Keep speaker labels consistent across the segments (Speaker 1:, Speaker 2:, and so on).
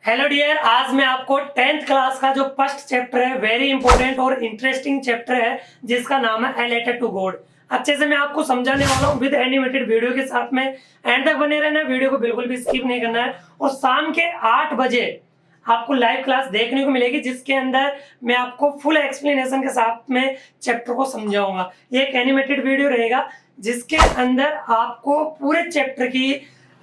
Speaker 1: Hello dear, आज मैं आपको 10th क्लास का जो फर्स्ट चैप्टर है, वेरी इंपॉर्टेंट और इंटरेस्टिंग चैप्टर है, जिसका नाम है ए लेटर टू गॉड। अच्छे से मैं आपको समझाने वाला हूँ विद एनिमेटेड वीडियो के साथ में। एंड तक बने रहना, वीडियो को बिल्कुल भी स्किप नहीं करना है। और शाम के 8 बजे आपको लाइव क्लास देखने को मिलेगी, जिसके अंदर मैं आपको फुल एक्सप्लेनेशन के साथ में चैप्टर को समझाऊंगा। ये एक एनिमेटेड वीडियो रहेगा, जिसके अंदर आपको पूरे चैप्टर की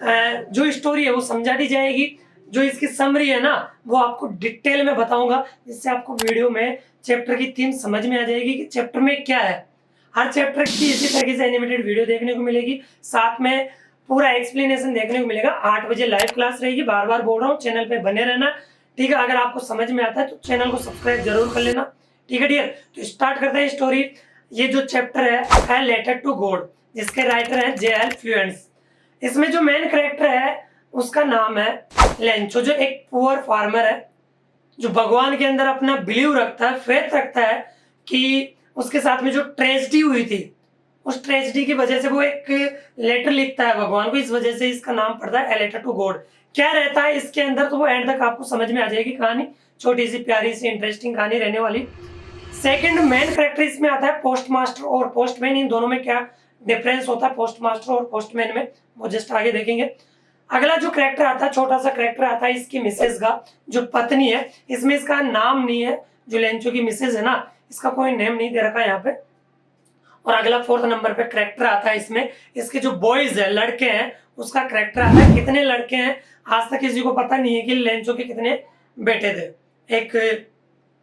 Speaker 1: जो स्टोरी है वो समझा दी जाएगी। जो इसकी समरी है ना, वो आपको डिटेल में बताऊंगा, जिससे आपको वीडियो में चैप्टर की थीम समझ में आ जाएगी कि चैप्टर में क्या है। हर चैप्टर की इसी तरीके से एनिमेटेड वीडियो देखने को मिलेगी, साथ में पूरा एक्सप्लेनेशन देखने को मिलेगा। 8 बजे लाइव क्लास रहेगी। बार बार बोल रहा हूँ, चैनल पे बने रहना, ठीक है। अगर आपको समझ में आता है तो चैनल को सब्सक्राइब जरूर कर लेना, ठीक है डियर। तो स्टार्ट करते हैं स्टोरी। ये जो चैप्टर है ए लेटर टू गॉड, जिसके राइटर हैं जे.एल. फ्यूएंट्स। इसमें जो मेन कैरेक्टर है उसका नाम है लेंचो, जो एक पुअर फार्मर है, जो भगवान के अंदर अपना बिलीव रखता है, फेथ रखता है कि उसके साथ में जो ट्रेजेडी हुई थी, उस ट्रेजेडी की वजह से वो एक लेटर लिखता है भगवान को। इस वजह से इसका नाम पड़ता है ए लेटर टू गॉड। क्या रहता है इसके अंदर, तो वो एंड तक आपको समझ में आ जाएगी कहानी। छोटी सी प्यारी सी इंटरेस्टिंग कहानी रहने वाली। सेकंड मेन कैरेक्टर इसमें आता है पोस्ट मास्टर और पोस्टमैन। इन दोनों में क्या डिफरेंस होता है पोस्ट मास्टर और पोस्टमैन में, वो जस्ट आगे देखेंगे। अगला जो कैरेक्टर आता है, छोटा सा कैरेक्टर आता है इसकी मिसेज का, जो पत्नी है। इसमें इसका नाम नहीं है, जो लेंचो की मिसेज है ना, इसका कोई नेम नहीं दे रखा है यहाँ पे। और अगला 4th नंबर पे कैरेक्टर आता है इसमें, इसके जो बॉयज है, लड़के हैं, उसका कैरेक्टर आता है। कितने लड़के हैं आज तक किसी को पता नहीं है कि लेंचो के कितने बेटे थे। एक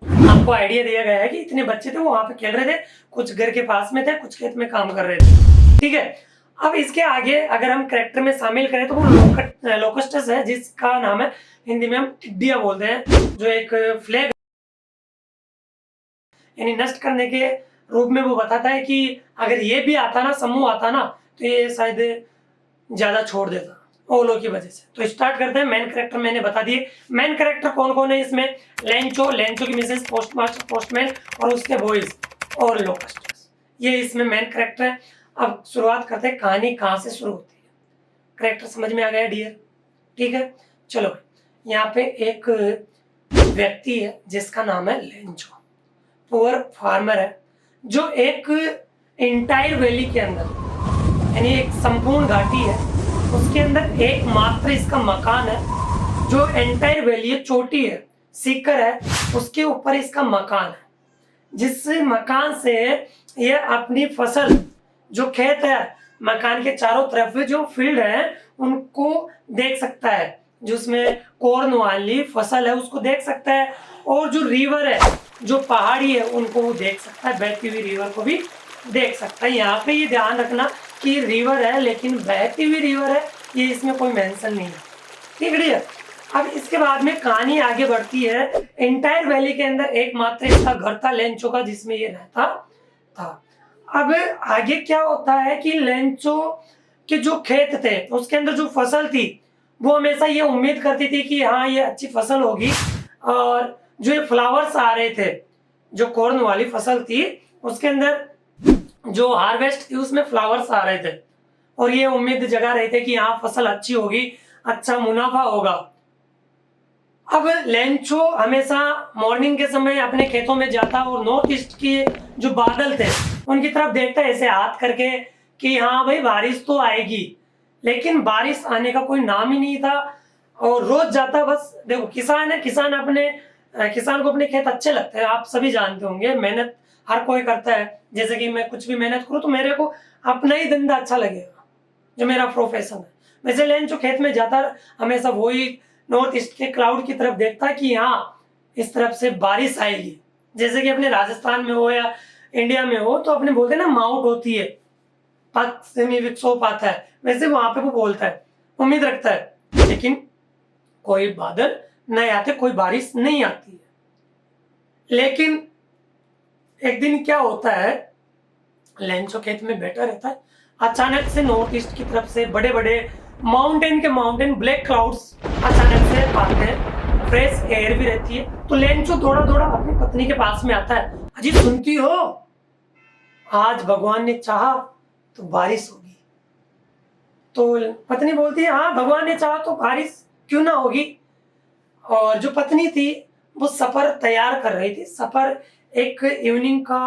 Speaker 1: आपको आइडिया दिया गया है कि इतने बच्चे थे, वो वहां पे खेल रहे थे, कुछ घर के पास में थे, कुछ खेत में काम कर रहे थे, ठीक है। अब इसके आगे अगर हम कैरेक्टर में शामिल करें तो वो लोकस्टस है, जिसका नाम है हिंदी में हम टिड्डिया बोलते हैं, जो एक फ्लैग यानी नष्ट करने के रूप में वो बताता है कि अगर ये भी आता ना, समूह आता ना, तो ये शायद ज्यादा छोड़ देता ओलो की वजह से। तो स्टार्ट करते हैं। मेन कैरेक्टर मैंने बता दिए। मेन कैरेक्टर कौन कौन है इसमें, लेंचो, लेंचो की मिसेस, पोस्टमास्टर, पोस्टमैन और उसके बॉयज और लोकस्टर्स, ये इसमें मेन कैरेक्टर है। अब शुरुआत करते हैं, कहानी कहाँ से शुरू होती है। कैरेक्टर समझ में आ गया डियर, ठीक है। चलो, यहाँ पे एक व्यक्ति है जिसका नाम है लेंचो, पुअर फार्मर है, जो एक इंटायर वैली के अंदर, यानी एक संपूर्ण घाटी है, उसके अंदर एकमात्र इसका मकान है। जो एंटायर वैली है, चोटी है, सीकर है, उसके ऊपर इसका मकान है, जिस मकान से ये अपनी फसल, जो खेत है, मकान के चारों तरफ जो फील्ड है उनको देख सकता है। जो उसमें कॉर्न वाली फसल है उसको देख सकता है, और जो रिवर है, जो पहाड़ी है, उनको वो देख सकता है, बहती हुई रिवर को भी देख सकता है। यहाँ पे ये ध्यान रखना कि रिवर है, लेकिन बहती हुई रिवर है, ये इसमें कोई मेंशन नहीं है, ठीक है। अब इसके बाद में कहानी आगे बढ़ती है। एंटायर वैली के अंदर एकमात्र इसका घर था लेंचो का, जिसमें ये रहता था। अब आगे क्या होता है कि लेंचो के जो खेत थे, उसके अंदर जो फसल थी, वो हमेशा ये उम्मीद करती थी कि हाँ ये अच्छी फसल होगी। और जो ये फ्लावर्स आ रहे थे, जो कॉर्न वाली फसल थी, उसके अंदर जो हार्वेस्ट थी उसमें फ्लावर्स आ रहे थे, और ये उम्मीद जगा रहे थे कि हाँ फसल अच्छी होगी, अच्छा मुनाफा होगा। अब लेंचो हमेशा मॉर्निंग के समय अपने खेतों में जाता और नॉर्थ ईस्ट के जो बादल थे उनकी तरफ देखता ऐसे हाथ करके कि हाँ भाई बारिश तो आएगी, लेकिन बारिश आने का कोई नाम ही नहीं था। और रोज जाता, बस देखो किसान है, किसान को अपने खेत अच्छे लगते हैं, आप सभी जानते होंगे, मेहनत हर कोई करता है। जैसे कि मैं कुछ भी मेहनत करूँ तो मेरे को अपना ही धंधा अच्छा लगेगा, जो मेरा प्रोफेशन है। वैसे लेंचो खेत में जाता हमेशा वही नॉर्थ ईस्ट के क्लाउड की तरफ देखता कि हाँ इस तरफ से बारिश आएगी। जैसे कि अपने राजस्थान में हो या इंडिया में हो, तो अपने बोलते हैं ना माउंट होती है, पश्चिमी विक्षोभ आता है, वैसे वहां पे वो बोलता है, उम्मीद रखता है, लेकिन कोई बादल नहीं आते, कोई बारिश नहीं आती है। लेकिन एक दिन क्या होता है, लेंचो खेत में बैठा रहता है, अचानक से नॉर्थ ईस्ट की तरफ से बड़े बड़े माउंटेन ब्लैक क्लाउड्स अचानक से आते हैं, फ्रेश एयर भी रहती है। तो लेंचो थोड़ा थोड़ा अपनी पत्नी के पास में आता है, अजी सुनती हो, आज भगवान ने चाहा तो बारिश होगी। तो पत्नी बोलती है हाँ भगवान ने चाहा तो बारिश क्यों ना होगी। और जो पत्नी थी वो सफर तैयार कर रही थी। सफर एक इवनिंग का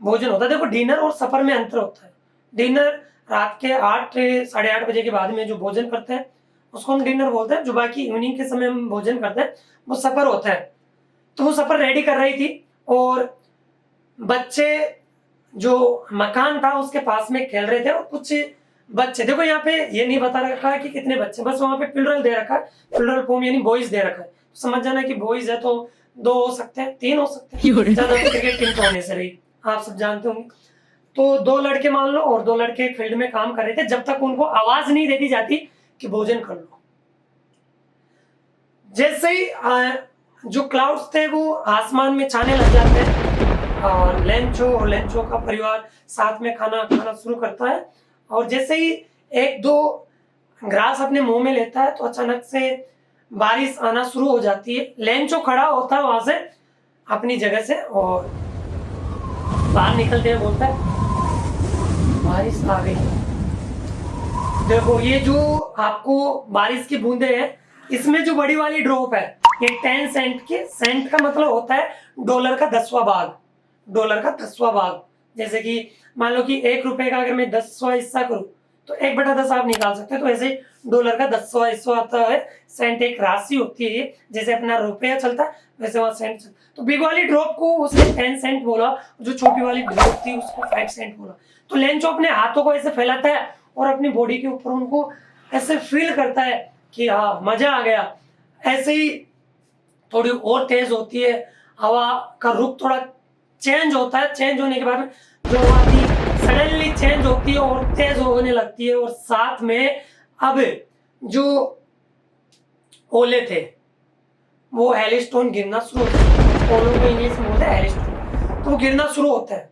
Speaker 1: भोजन होता है। देखो डिनर और सफर में अंतर होता है। डिनर रात के 8 साढ़े 8 बजे के बाद में जो भोजन करते हैं उसको हम डिनर बोलते हैं। जो बाकी इवनिंग के समय हम भोजन करते हैं वो सफर होता है। तो वो सफर रेडी कर रही थी और बच्चे जो मकान था उसके पास में खेल रहे थे और कुछ बच्चे, देखो यहाँ पे ये नहीं बता रखा है कि कितने बच्चे, बस वहां पे प्लुरल दे रखा है, प्लुरल फॉर्म यानी बॉयज दे रखा है। तो समझ जाना कि बॉयज है तो 2 हो सकते हैं, 3 हो सकते हैं, ज्यादा तो क्रिकेट टीम तो होने से रही, आप सब जानते होंगे। तो 2 लड़के मान लो और 2 लड़के फील्ड में काम कर रहे थे जब तक उनको आवाज नहीं दे दी जाती कि भोजन कर लो। जैसे ही जो क्लाउड्स थे वो आसमान में छाने लग जाते हैं और लेंचो का परिवार साथ में खाना खाना शुरू करता है। और जैसे ही 1-2 ग्रास अपने मुंह में लेता है तो अचानक से बारिश आना शुरू हो जाती है। लेंचो खड़ा होता है वहां से अपनी जगह से और बाहर निकलते हुए बोलता है बारिश आ गई। देखो ये जो आपको बारिश की बूंदे हैं इसमें जो बड़ी वाली ड्रॉप है ये 10 सेंट की, सेंट का मतलब होता है डॉलर का 10वां भाग, डॉलर का 10वां भाग। जैसे कि मान लो कि 1 रुपए का अगर मैं 10वां हिस्सा करूं तो 1/10 आप निकाल सकते हो। तो ऐसे डॉलर का 10वां हिस्सा आता है। सेंट एक राशि होती है, जैसे अपना रुपया चलता है वैसे वहां सेंट चलता है। तो बिग वाली ड्रॉप को उसने 10 सेंट बोला, जो छोटी वाली ड्रॉप थी उसको 5 सेंट बोला। तो लेंचो अपने हाथों को ऐसे फैलाता है और अपनी बॉडी के ऊपर उनको ऐसे फील करता है कि हाँ मजा आ गया। ऐसे ही थोड़ी और तेज होती है, हवा का रुख थोड़ा चेंज होता है। चेंज होने के बाद में जो हवा थी सडनली चेंज होती है और तेज होने लगती है। और साथ में अब जो ओले थे वो हेलिस्टोन गिरना शुरू होता है। ओलों को इंग्लिश में बोलते हैं हेलिस्टोन। तो वो गिरना शुरू होता है।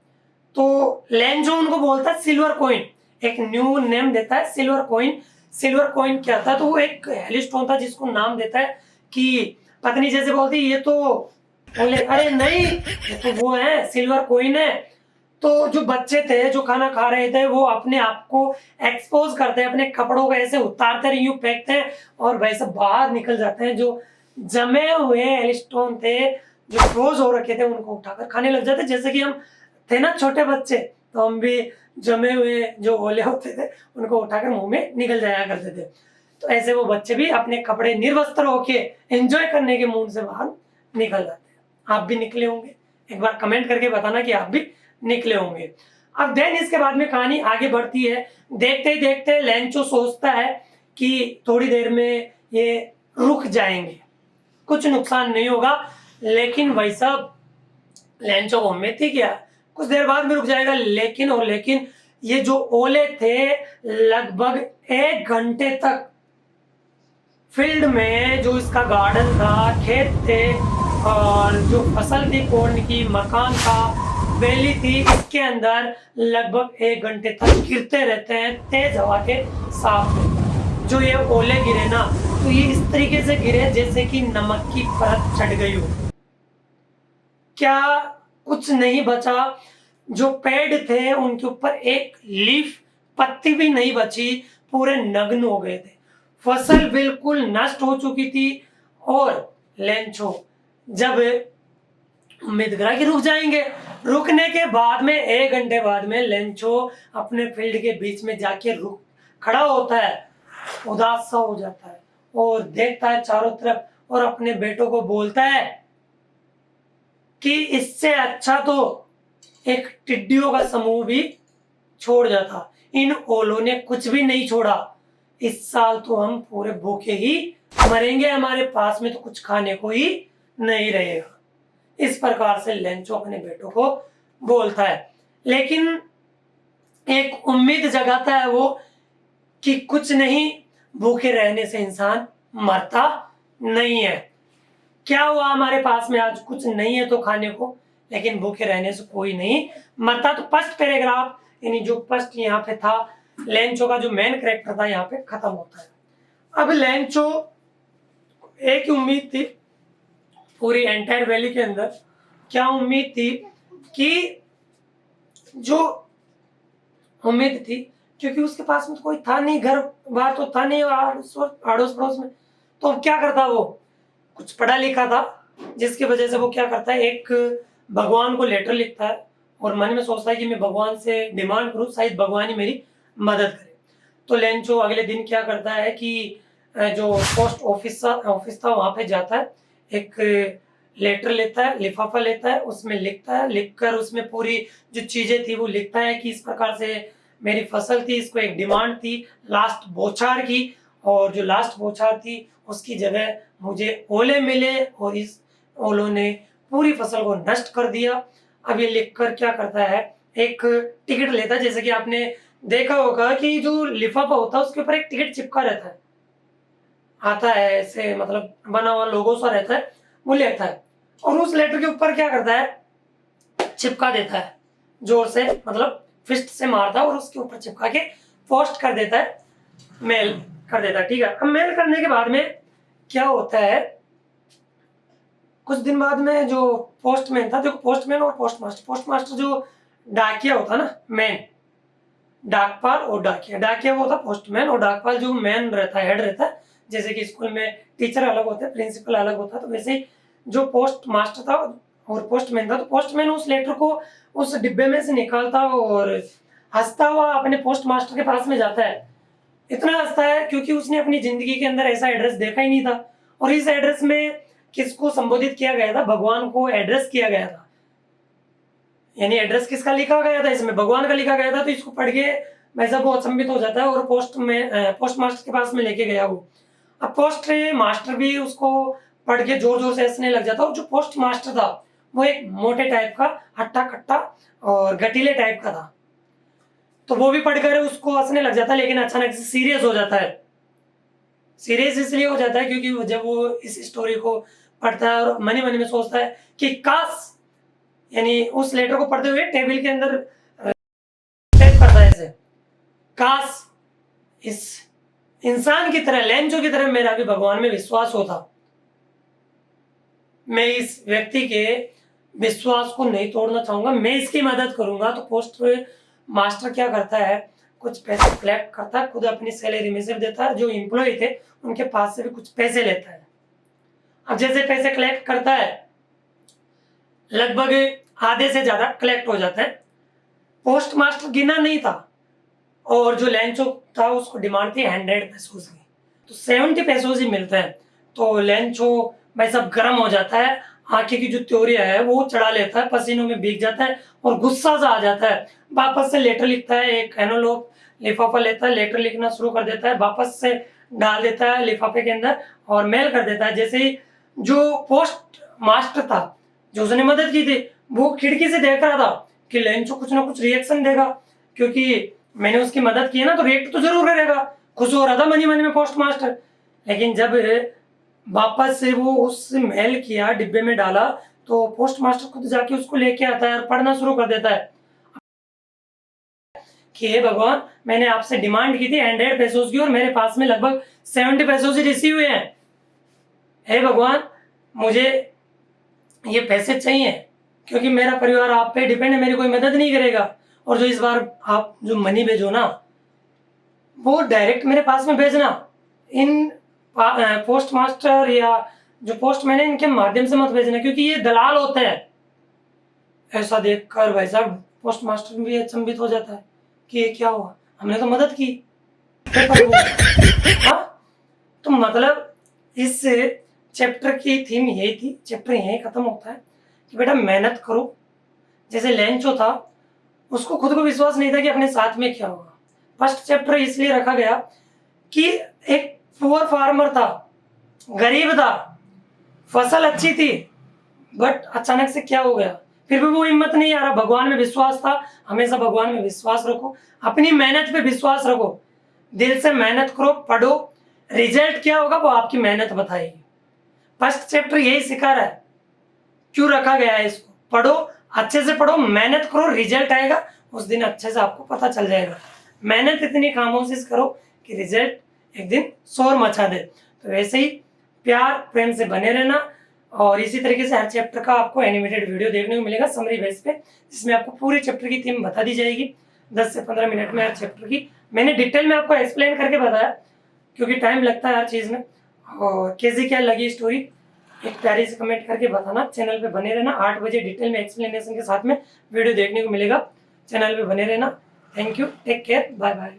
Speaker 1: तो लेंजो उनको बोलता है सिल्वर कॉइन, एक न्यू नेम देता है सिल्वर कॉइन। सिल्वर कॉइन क्या था, तो वो एक हेलिस्टोन था जिसको नाम देता है कि पत्नी जैसे बोलती ये तो बोले अरे नहीं ये तो वो है सिल्वर कॉइन है। तो जो बच्चे थे जो खाना खा रहे थे वो अपने आप को एक्सपोज करते हैं, अपने कपड़ों को ऐसे उतारते यूं फेंकते हैं और वैसे बाहर निकल जाते हैं। जो जमे हुए हेलिस्टोन थे जो फ्रोज हो रखे थे उनको उठाकर खाने लग जाते। जैसे कि हम थे ना छोटे बच्चे तो हम भी जमे हुए जो ओले होते थे उनको उठाकर मुंह में निकल जाया करते थे। तो ऐसे वो बच्चे भी अपने कपड़े निर्वस्त्र होके एंजॉय करने के मूड से बाहर निकल जाते हैं। आप भी निकले होंगे, एक बार कमेंट करके बताना कि आप भी निकले होंगे। अब देन इसके बाद में कहानी आगे बढ़ती है। देखते ही देखते लेंचो सोचता है कि थोड़ी देर में ये रुक जाएंगे, कुछ नुकसान नहीं होगा। लेकिन भाई साहब लेंचो को उम्मीद थी क्या कुछ देर बाद में रुक जाएगा, लेकिन और लेकिन ये जो ओले थे लगभग 1 घंटे तक फील्ड में जो इसका गार्डन था, खेत थे और जो फसल थी कॉर्न की, मकान था, वैली थी, इसके अंदर लगभग 1 घंटे तक गिरते रहते हैं तेज हवा के साथ में। जो ये ओले गिरे ना तो ये इस तरीके से गिरे जैसे कि नमक की परत चढ़ गई हो। क्या कुछ नहीं बचा। जो पेड़ थे उनके ऊपर एक लीफ पत्ती भी नहीं बची, पूरे नग्न हो गए थे। फसल बिल्कुल नष्ट हो चुकी थी। और लेंचो जब उम्मीद करा कि रुक जाएंगे, रुकने के बाद में 1 घंटे बाद में लेंचो अपने फील्ड के बीच में जाके रुक खड़ा होता है, उदास सा हो जाता है और देखता है चारों तरफ और अपने बेटों को बोलता है कि इससे अच्छा तो एक टिड्डियों का समूह भी छोड़ जाता, इन ओलों ने कुछ भी नहीं छोड़ा। इस साल तो हम पूरे भूखे ही मरेंगे, हमारे पास में तो कुछ खाने को ही नहीं रहेगा। इस प्रकार से लेंचो अपने बेटों को बोलता है। लेकिन एक उम्मीद जगाता है वो कि कुछ नहीं, भूखे रहने से इंसान मरता नहीं है। क्या हुआ हमारे पास में आज कुछ नहीं है तो खाने को, लेकिन भूखे रहने से कोई नहीं मरता। तो फर्स्ट पैराग्राफ यानी जो फर्स्ट यहाँ पे था लेंचो का जो मेन कैरेक्टर था यहाँ पे खत्म होता है। अब लेंचो एक ही उम्मीद थी पूरी एंटायर वैली के अंदर, क्या उम्मीद थी कि जो उम्मीद थी क्योंकि उसके पास में तो कोई था नहीं, घर बार तो था नहीं अड़ोस पड़ोस में, तो अब क्या करता वो कुछ पढ़ा लिखा था, जिसकी वजह से वो क्या करता है, एक भगवान को लेटर लिखता है और मन में सोचता है कि मैं भगवान से डिमांड करूँ, शायद भगवान ही मेरी मदद करे। तो लेंचो अगले दिन क्या करता है कि जो पोस्ट ऑफिस था वहाँ पे जाता है, एक लेटर लेता है, लिफाफा लेता है, उसमें लिखता है, लिखकर उसमें पूरी जो चीज़ें थी वो लिखता है कि इस प्रकार से मेरी फसल थी, इसको एक डिमांड थी लास्ट बौछार की, और जो लास्ट बौछार थी उसकी जगह मुझे ओले मिले और इस ओलों ने पूरी फसल को नष्ट कर दिया। अब ये लिखकर क्या करता है, एक टिकट लेता है, जैसे कि आपने देखा होगा कि जो लिफाफा होता है उसके ऊपर एक टिकट चिपका रहता है, आता है ऐसे मतलब बना हुआ लोगो सा रहता है, वो लेता है और उस लेटर के ऊपर क्या करता है, चिपका देता है, जोर से मतलब फिस्ट से मारता है और उसके ऊपर चिपका के पोस्ट कर देता है, मेल कर देता है। ठीक है, अब मेल करने के बाद में क्या होता है, कुछ दिन बाद में जो पोस्टमैन था, जो पोस्टमैन और पोस्टमास्टर जो डाकिया होता ना, मैन, डाकपाल और डाकिया, डाकिया वो होता पोस्टमैन और डाकपाल जो मैन रहता है, हेड रहता है। जैसे कि स्कूल में टीचर अलग होते हैं, प्रिंसिपल अलग होता है, तो वैसे ही जो पोस्ट मास्टर था और पोस्टमैन था, तो पोस्टमैन उस लेटर को उस डिब्बे में से निकालता और हंसता हुआ अपने पोस्ट मास्टर के पास में जाता है। इतना हंसता है क्योंकि उसने अपनी जिंदगी के अंदर ऐसा एड्रेस देखा ही नहीं था, और इस एड्रेस में किसको संबोधित किया गया था, भगवान को एड्रेस किया गया था। यानी एड्रेस किसका लिखा गया था, इसमें भगवान का लिखा गया था। तो इसको पढ़ के भाई साहब वो अचंभित हो जाता है और पोस्ट मास्टर के पास में लेके गया वो। अब पोस्ट मास्टर भी उसको पढ़ के जोर जोर से हंसने लग जाता है, और जो पोस्ट मास्टर था वो एक मोटे टाइप का, हट्टा कट्टा और गटीले टाइप का था, तो वो भी पढ़कर उसको हंसने लग जाता है, लेकिन अचानक से सीरियस हो जाता है। सीरियस इसलिए हो जाता है क्योंकि जब वो इस स्टोरी को पढ़ता है और मनी मनी में सोचता है कि काश, यानी उस लेटर को पढ़ते हुए टेबल के अंदर टाइप करता है ऐसे, काश इस इंसान की तरह, लेंचो की तरह मेरा भी भगवान में विश्वास होता, मैं इस व्यक्ति के विश्वास को नहीं तोड़ना चाहूंगा, मैं इसकी मदद करूंगा। तो पोस्ट मास्टर क्या करता है, कुछ पैसे कलेक्ट करता है, खुद अपनी सैलरी में से देता है, जो एम्प्लॉय थे उनके पास से भी कुछ पैसे लेता है। अब जैसे पैसे कलेक्ट करता है, लगभग आधे से ज्यादा कलेक्ट हो जाता है। पोस्ट मास्टर गिना नहीं था, और जो लेंचो था उसको डिमांड थी 100 पैसों की, तो 70 पैसों ही मिलता है। तो लेंचो भाई सब गर्म हो जाता है, आंखें की जो त्योरिया है वो चढ़ा लेता है, पसीनों में भीग जाता है और गुस्सा सा आ जाता है। वापस से लेटर लिखता है, एक एनोलोप लिफाफा लेता है, लेटर लिखना शुरू कर देता है, वापस से डाल देता है लिफाफे के अंदर और मेल कर देता है। जैसे ही जो पोस्ट मास्टर था, जो उसने मदद की थी, वो खिड़की से देख रहा था कि लेंचो कुछ ना कुछ रिएक्शन देगा, क्योंकि मैंने उसकी मदद की है ना, तो रिएक्ट तो जरूर करेगा। खुश हो रहा था मनी मनी में पोस्ट मास्टर। लेकिन जब वापस से वो उस मेल किया, डिब्बे में डाला, तो पोस्ट मास्टर खुद जाके उसको लेके आता है और पढ़ना शुरू कर देता है कि हे भगवान, मैंने आपसे डिमांड की थी 100 पैसों की और मेरे पास में लगभग 70 पैसों से रिसीव हुए हैं। हे भगवान, मुझे ये पैसे चाहिए क्योंकि मेरा परिवार आप पे डिपेंड है, मेरी कोई मदद नहीं करेगा। और जो इस बार आप जो मनी भेजो ना, वो डायरेक्ट मेरे पास में भेजना, इन पोस्ट मास्टर या जो पोस्टमैन है इनके माध्यम से मत भेजना, क्योंकि ये दलाल होते हैं। ऐसा देखकर भाई साहब पोस्ट मास्टर भी अचंभित हो जाता है कि ये क्या हुआ, हमने तो मदद की, हाँ। तो मतलब इस चैप्टर की थीम यही थी, चैप्टर यही खत्म होता है कि बेटा मेहनत करो। जैसे लेंचो था, उसको खुद को विश्वास नहीं था कि अपने साथ में क्या होगा। फर्स्ट चैप्टर इसलिए रखा गया कि एक पुअर फार्मर था, गरीब था, फसल अच्छी थी, बट अचानक से क्या हो गया, फिर भी वो हिम्मत नहीं आ रहा, भगवान में विश्वास था। हमेशा भगवान में विश्वास रखो, अपनी मेहनत पे विश्वास रखो, दिल से मेहनत करो, पढ़ो, रिजल्ट क्या होगा वो आपकी मेहनत बताएगी। फर्स्ट चैप्टर यही सिखा रहा है, क्यों रखा गया है इसको, पढ़ो, अच्छे से पढ़ो, मेहनत करो, रिजल्ट आएगा उस दिन अच्छे से आपको पता चल जाएगा। मेहनत इतनी खामोशी से करो कि रिजल्ट एक दिन शोर मचा दे। तो वैसे ही प्यार प्रेम से बने रहना, और इसी तरीके से हर चैप्टर का आपको एनिमेटेड वीडियो देखने को मिलेगा समरी बेस पे, जिसमें आपको पूरी चैप्टर की थीम बता दी जाएगी 10 से 15 मिनट में हर चैप्टर की। मैंने डिटेल में आपको एक्सप्लेन करके बताया क्योंकि टाइम लगता है हर चीज़ में। और कैसी क्या लगी स्टोरी एक प्यारी से कमेंट करके बताना। चैनल पे बने रहना, 8 बजे डिटेल में एक्सप्लेनेशन के साथ में वीडियो देखने को मिलेगा। चैनल पे बने रहना। Thank you, take care, bye bye.